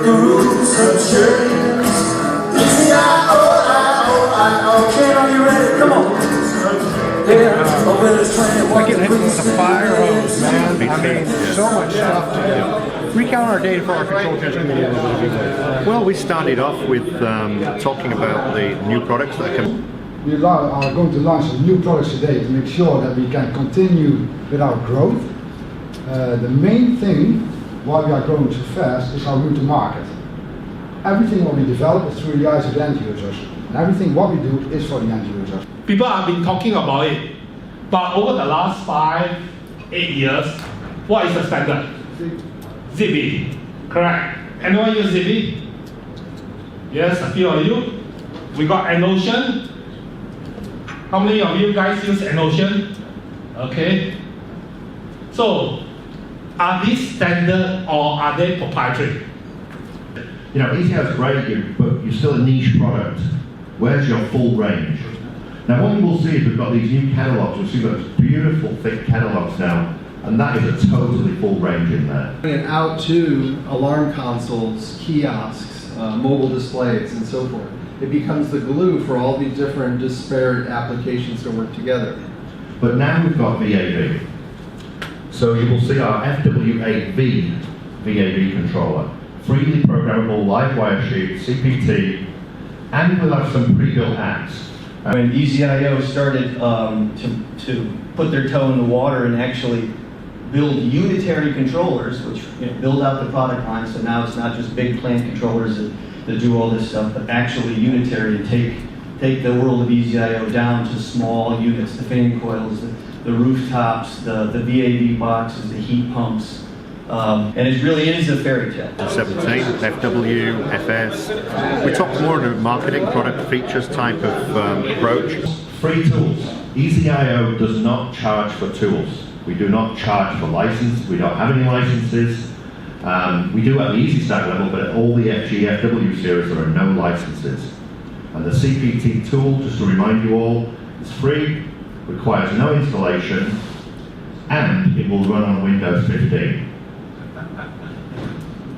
The roots of change. Ken, are you ready? Come on. I get hit with a fire hose, man. I mean, so much stuff to do. Recount our day for our control test committee. Well, we started off with talking about the new products that come. We are going to launch new products today to make sure that we can continue with our growth. The main thing why we are growing so fast is our route to market. Everything what we develop is through the eyes of the end users. And everything what we do is for the end users. People have been talking about it, but over the last 5-8 years, what is the standard? ZigBee, correct. Anyone use ZigBee? Yes, a few of you. We got EnOcean. How many of you guys use EnOcean? Okay. So, are these standard or are they proprietary? You know, EasyIO's great, but you're still a niche product. Where's your full range? Now what you will see is we've got these new catalogs. You'll see those beautiful thick catalogs now, and that is a totally full range in there. And out to alarm consoles, kiosks, mobile displays, and so forth. It becomes the glue for all these different disparate applications to work together. But now we've got VAV. So you will see our FW8V VAV controller. Freely programmable live wire sheet, CPT, and we'll have some pre-built apps. When EasyIO started to put their toe in the water and actually build unitary controllers, which build out the product line, so now it's not just big plant controllers that do all this stuff, but actually unitary and take the world of EasyIO down to small units, the fan coils, the rooftops, the VAV boxes, the heat pumps. And it really is a fairy tale. 17, FW, FS. We talk more on a marketing, product features type of approach. Free tools. EasyIO does not charge for tools. We do not charge for license. We don't have any licenses. We do at the EasyStack level, but at all the FG, FW series there are no licenses. And the CPT tool, just to remind you all, is free, requires no installation, and it will run on Windows 15.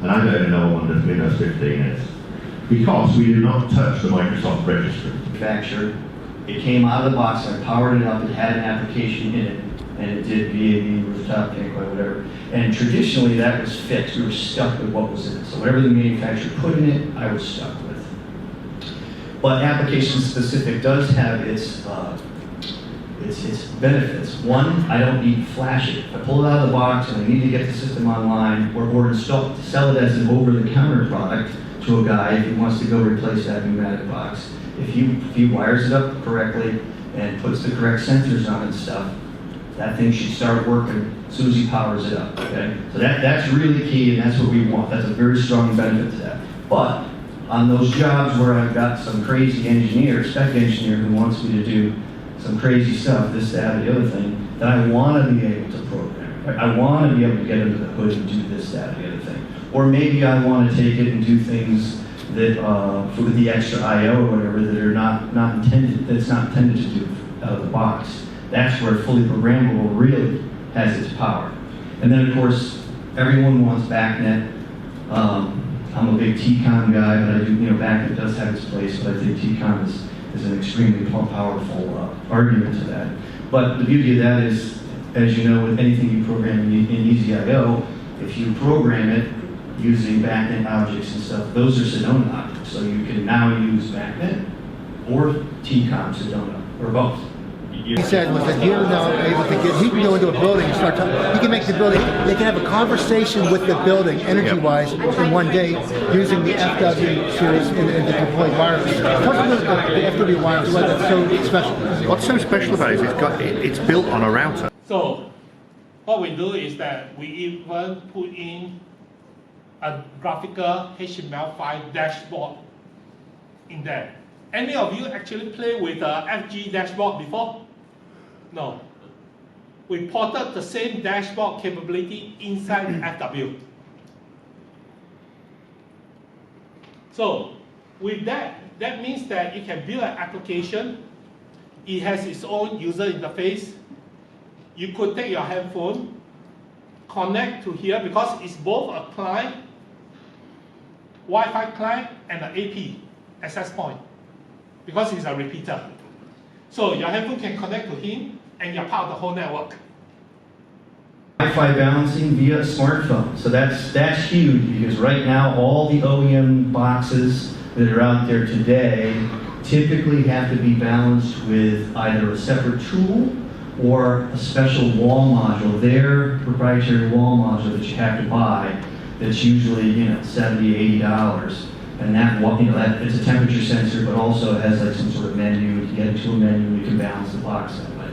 And I don't even know what Windows 15 is. Because we do not touch the Microsoft registry. Manufactured. It came out of the box, I powered it up, it had an application in it, and it did VAV, rooftop, fancoil, whatever. And traditionally that was fixed, we were stuck with what was in it. So whatever the manufacturer put in it, I was stuck with. But application specific does have its benefits. One, I don't need to flash it. If I pull it out of the box and I need to get the system online or sell it as an over-the-counter product to a guy if he wants to go replace that pneumatic box. If he wires it up correctly and puts the correct sensors on and stuff, that thing should start working as soon as he powers it up, okay? So that's really key, and that's what we want. That's a very strong benefit to that. But on those jobs where I've got some crazy engineer, spec engineer who wants me to do some crazy stuff, this, that, or the other thing, then I want to be able to program. Right? I want to be able to get under the hood and do this, that, or the other thing. Or maybe I want to take it and do things that, with the extra I/O or whatever, that are not intended to do out of the box. That's where fully programmable really has its power. And then, of course, everyone wants BACnet. I'm a big TCON guy, but I do, BACnet does have its place, but I think TCON is an extremely powerful argument to that. But the beauty of that is, as you know, with anything you program in EasyIO, if you program it using BACnet objects and stuff, those are Sedona objects. So you can now use BACnet or TCON Sedona, or both. He said was that you're now able to get, he can go into a building and start talking, he can make the building, they can have a conversation with the building, energy-wise, in one day, using the FW series and the deployed wireless. Talk about the FW wireless, why that's so special. What's so special about it is it's built on a router. So, what we do is that we even put in a graphical HTML5 dashboard in there. Any of you actually play with a FG dashboard before? No. We ported the same dashboard capability inside FW. So, with that means that you can build an application. It has its own user interface. You could take your handphone, connect to here because it's both a client, Wi-Fi client, and an AP, access point, because he's a repeater. So your handphone can connect to him, and you're part of the whole network. Wi-Fi balancing via smartphone. So that's huge because right now all the OEM boxes that are out there today typically have to be balanced with either a separate tool or a special wall module, their proprietary wall module that you have to buy. That's usually $70, $80, and that that it's a temperature sensor, but also has like some sort of menu. You get into a menu, you can balance the box that way.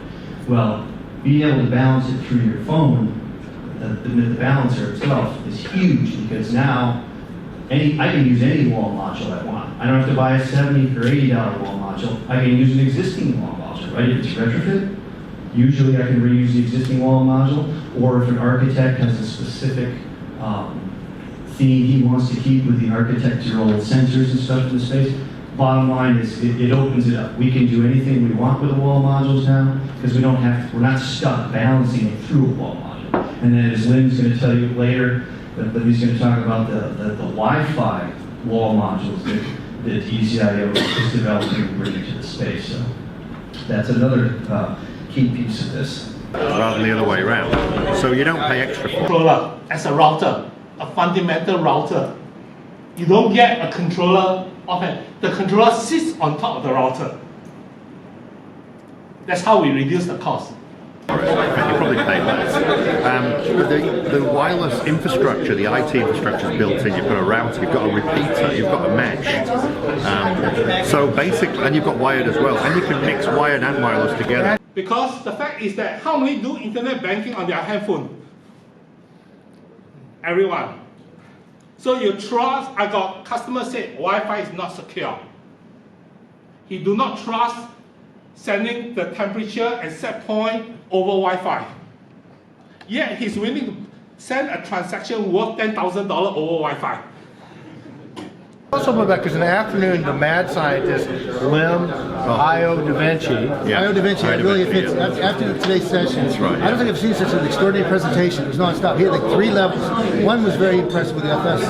Well, being able to balance it through your phone, the balancer itself is huge because now I can use any wall module I want. I don't have to buy a $70 or $80 wall module. I can use an existing wall module, right? If it's retrofit, usually I can reuse the existing wall module, or if an architect has a specific theme he wants to keep with the architectural sensors and stuff in the space. Bottom line is it opens it up. We can do anything we want with the wall modules now because we're not stuck balancing it through a wall module. And then as Lynn's going to tell you later, that he's going to talk about the Wi-Fi wall modules that ECIO is developing and bringing to the space. So that's another key piece of this. Rather than the other way around. So you don't pay extra for it. Controller as a router, a fundamental router. You don't get a controller offhand. The controller sits on top of the router. That's how we reduce the cost. You probably pay less. But the wireless infrastructure, the IT infrastructure is built in. You've got a router, you've got a repeater, you've got a mesh. So basically, and you've got wired as well. And you can mix wired and wireless together. Because the fact is that how many do internet banking on their handphone? Everyone. So you trust, I got customers say Wi-Fi is not secure. He do not trust sending the temperature and set point over Wi-Fi. Yet he's willing to send a transaction worth $10,000 over Wi-Fi. Also, because in the afternoon, the mad scientist, Lim, Io Da Vinci, Io Da Vinci, Io Da really Vinci, fits, after today's session, That's right, I don't think I've seen such an extraordinary presentation. It was nonstop. He had like 3 levels. One was very impressive with the FS.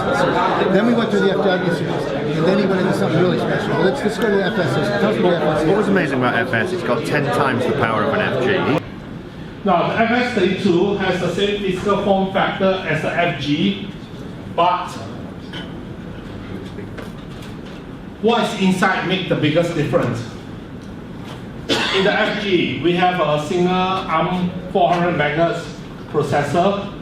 Then we went through the FW series, and then he went into something really special. Well, let's go to the FS session. Tell us about the FS. What was amazing about FS, it's got 10 times the power of an FG. Now the FS32 has the same physical form factor as the FG, but what's inside makes the biggest difference. In the FG, we have a single ARM 400 MHz processor,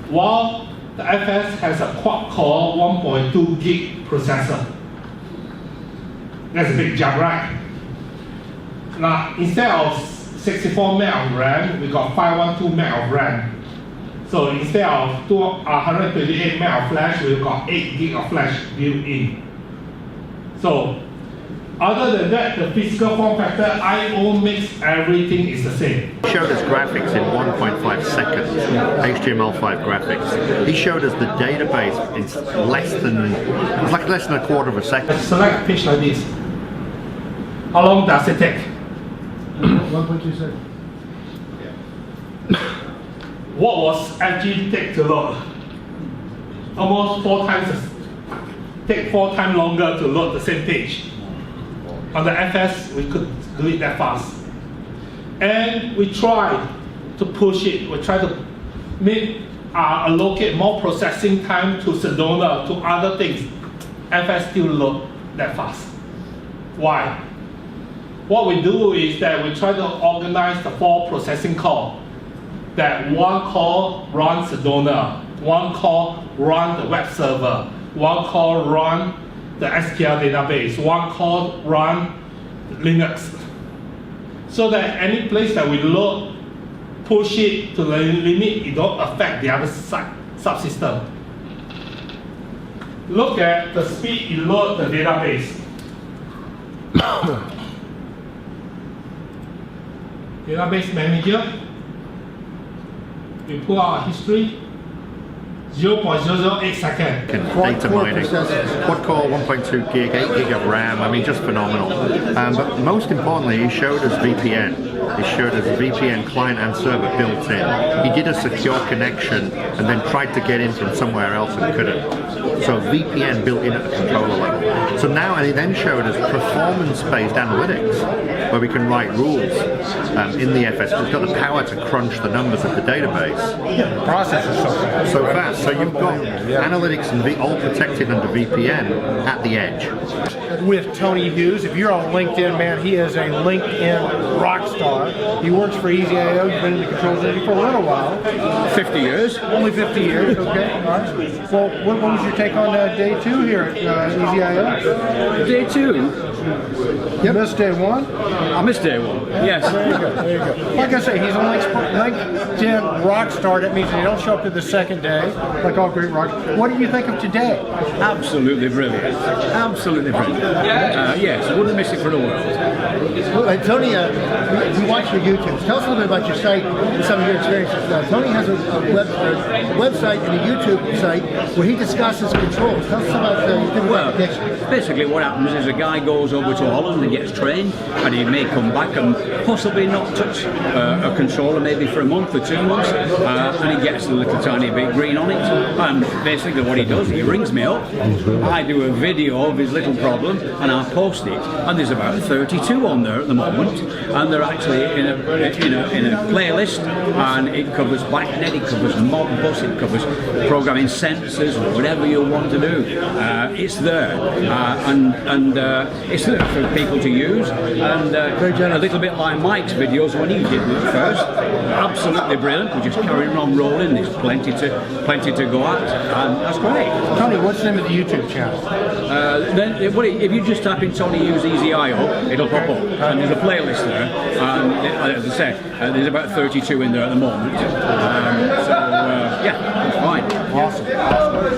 while the FS has a quad-core 1.2 gig processor. That's a big jump, right? Now, instead of 64 meg of RAM, we got 512 meg of RAM. So instead of 128 meg of flash, we've got 8 gig of flash built in. So, other than that, the physical form factor, I/O mix, everything is the same. He showed us graphics in 1.5 seconds, HTML5 graphics. He showed us the database in less than a quarter of a second. Select a page like this. How long does it take? 1.2 seconds. What was FG take to load? Almost 4 times. Take 4 times longer to load the same page. On the FS, we could do it that fast. And we try to push it. We try to allocate more processing time to Sedona, to other things. FS still load that fast. Why? What we do is that we try to organize the 4 processing core. That one core runs Sedona, one core runs the web server, one core runs the SQL database, one core runs Linux. So that any place that we load, push it to the limit, it don't affect the other subsystem. Look at the speed it loads the database. Database manager, we pull out history, 0.008 seconds. Data mining, quad-core 1.2 gig, 8 gig of RAM, I mean just phenomenal. But most importantly, he showed us VPN. it showed us VPN client and server built in. He did a secure connection and then tried to get in from somewhere else and couldn't. So VPN built in at the controller level. So now, and he then showed us performance-based analytics, where we can write rules in the FS. We've got the power to crunch the numbers of the database. Process is So fast. So you've got analytics and all protected under VPN at the edge. with Tony Hughes. If you're on LinkedIn, man, he is a LinkedIn rock star. He works for EasyIO. You've been in the controls industry for a little while. 50 years. Only 50 years, okay. All right. Well, what was your take on day 2 here at EasyIO? Day 2. You missed day 1? I missed day 1. Yes. There you go. There you go. Like I say, he's a LinkedIn rock star. That means they don't show up to the second day, like all great rock. What do you think of today? Absolutely brilliant. Absolutely brilliant. Yes, I wouldn't miss it for the world. Well, Tony, we watch your YouTube. Tell us a little bit about your site and some of your experiences. Tony has a website and a YouTube site where he discusses controls. Tell us about the application. Basically what happens is a guy goes over to Holland and gets trained, and he may come back and possibly not touch a controller maybe for a month or 2 months, and he gets a little tiny bit green on it. And basically what he does, he rings me up, I do a video of his little problem, and I post it. And there's about 32 on there at the moment, and they're actually in a playlist, and it covers BACnet, it covers Modbus, it covers programming sensors, whatever you want to do. It's there, and it's there for people to use, and a little bit like Mike's videos when he did it first. Absolutely brilliant. We're just carrying on rolling. There's plenty to go at, and that's great. Tony, what's the name of the YouTube channel? Then if you just type in Tony Hughes EasyIO, it'll pop up, and there's a playlist there. And as I said, there's about 32 in there at the moment. Yeah, it's fine. Awesome.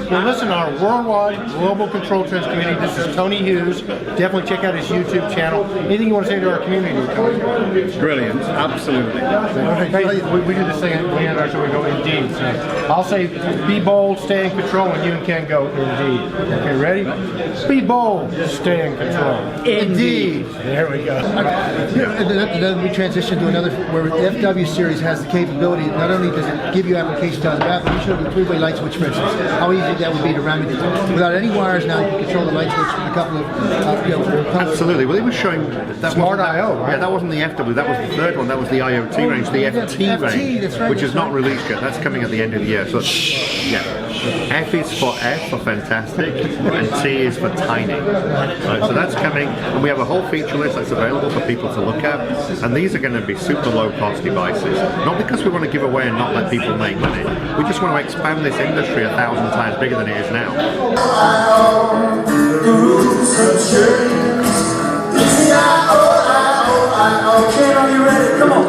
Well, listen, our worldwide global control trends community. This is Tony Hughes. Definitely check out his YouTube channel. Anything you want to say to our community, Tony? Brilliant, absolutely. Hey, we do this thing at the end, so we go indeed. So I'll say, be bold, stay in control, and you and Ken go indeed. Okay, ready? Be bold, stay in control. Indeed. There we go. Then we transition to another where the FW series has the capability. Not only does it give you applications on the map, but you show the three-way light switch, for instance. How easy that would be to ram it without any wires. Now you can control the light switch with a couple of Absolutely. Well, it was showing that Smart IO, right? Yeah, that wasn't the FW. That was the third one. That was the IoT range, the FT range, that's right, which is that's not right. released yet. That's coming at the end of the year. So, yeah, F is for fantastic, and T is for tiny. Right, so that's coming, and we have a whole feature list that's available for people to look at. And these are going to be super low-cost devices. Not because we want to give away and not let people make money. We just want to expand this industry 1,000 times bigger than it is now. The rules have changed. EasyIO, Ken, are you ready? Come on.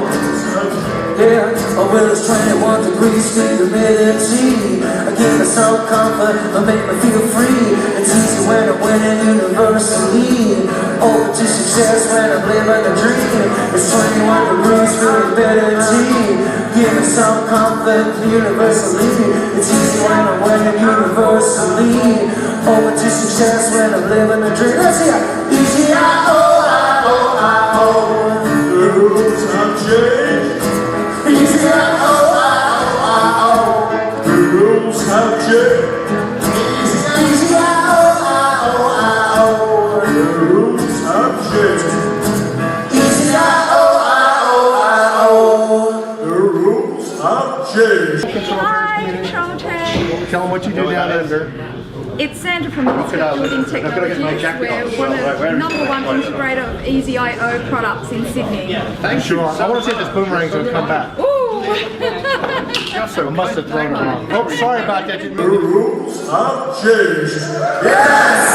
Yeah, a will is 21 degrees speed humidity. Give me some comfort, but make me feel free. It's easy when I'm winning universally. Over to success when I'm living a dream. It's 21 degrees speed humidity. Give me some comfort universally. It's easy when I'm winning universally. Over to success when I'm living a dream. Let's hear EasyIO, the rules have changed. EasyIO, the rules have changed. EasyIO, the rules have changed. EasyIO, the rules have changed. Hi, Control Tech. Tell them what you do down under. It's Sandra from Minster Building Technologies. We're one of the #1 integrator of EasyIO products in Sydney. Thank you. I want to see if this boomerang's going to come back. Ooh! I must have thrown it wrong. Oh, sorry about that. The rules have changed. Yes!